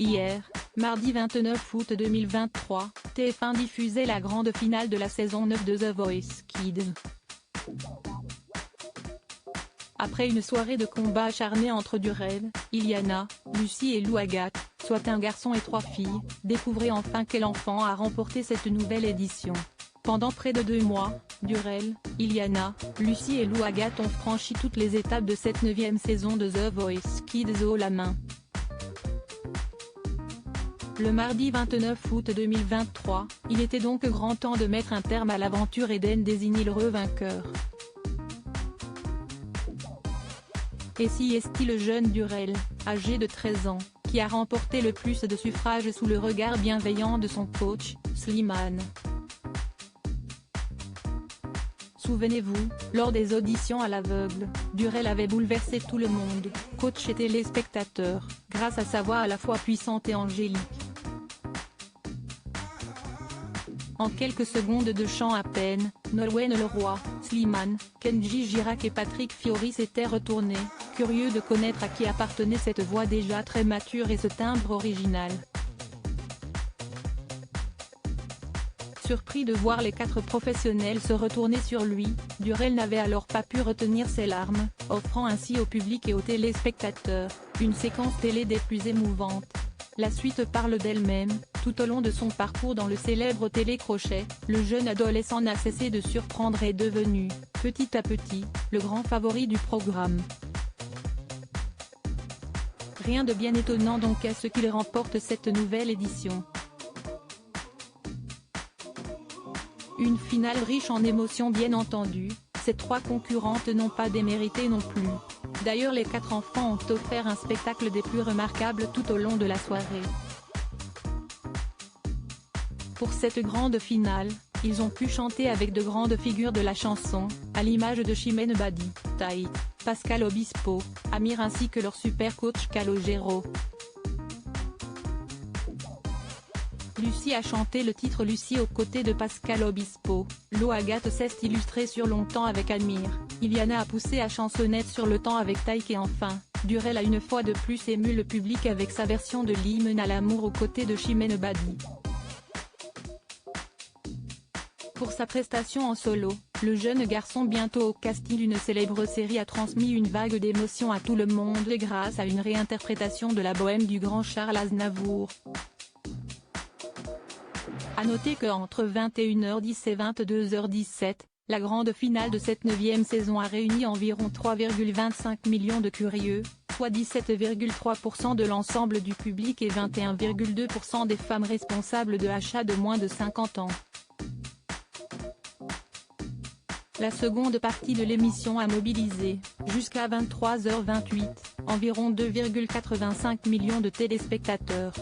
Hier, mardi 29 août 2023, TF1 diffusait la grande finale de la saison 9 de The Voice Kids. Après une soirée de combat acharné entre Durrell, Iliana, Lucie et Lou Agathe, soit un garçon et 3 filles, découvrez enfin quel enfant a remporté cette nouvelle édition. Pendant près de 2 mois, Durrell, Iliana, Lucie et Lou Agathe ont franchi toutes les étapes de cette 9e saison de The Voice Kids haut la main. Le mardi 29 août 2023, il était donc grand temps de mettre un terme à l'aventure et d'en désigner le vainqueur. Et si est-il le jeune Durrell, âgé de 13 ans, qui a remporté le plus de suffrages sous le regard bienveillant de son coach, Slimane. Souvenez-vous, lors des auditions à l'aveugle, Durrell avait bouleversé tout le monde, coach et téléspectateurs, grâce à sa voix à la fois puissante et angélique. En quelques secondes de chant à peine, Nolwenn Leroy, Slimane, Kenji Girac et Patrick Fiori s'étaient retournés, curieux de connaître à qui appartenait cette voix déjà très mature et ce timbre original. Surpris de voir les 4 professionnels se retourner sur lui, Durrell n'avait alors pas pu retenir ses larmes, offrant ainsi au public et aux téléspectateurs, une séquence télé des plus émouvantes. La suite parle d'elle-même, tout au long de son parcours dans le célèbre télécrochet, le jeune adolescent n'a cessé de surprendre et est devenu, petit à petit, le grand favori du programme. Rien de bien étonnant donc à ce qu'il remporte cette nouvelle édition. Une finale riche en émotions bien entendu, ces 3 concurrentes n'ont pas démérité non plus. D'ailleurs les 4 enfants ont offert un spectacle des plus remarquables tout au long de la soirée. Pour cette grande finale, ils ont pu chanter avec de grandes figures de la chanson, à l'image de Chimène Badi, Taïk, Pascal Obispo, Amir ainsi que leur super coach Calogero. Lucie a chanté le titre Lucie aux côtés de Pascal Obispo, Lou Agathe s'est illustrée sur Longtemps avec Amir, Iliana a poussé à chansonnette sur Le Temps avec Taïk et enfin, Durrell a une fois de plus ému le public avec sa version de l'hymne à l'amour aux côtés de Chimène Badi. Pour sa prestation en solo, le jeune garçon bientôt au casting d'une célèbre série a transmis une vague d'émotion à tout le monde grâce à une réinterprétation de la bohème du grand Charles Aznavour. A noter qu'entre 21h10 et 22h17, la grande finale de cette 9e saison a réuni environ 3,25 millions de curieux, soit 17,3% de l'ensemble du public et 21,2% des femmes responsables de achats de moins de 50 ans. La seconde partie de l'émission a mobilisé, jusqu'à 23h28, environ 2,85 millions de téléspectateurs.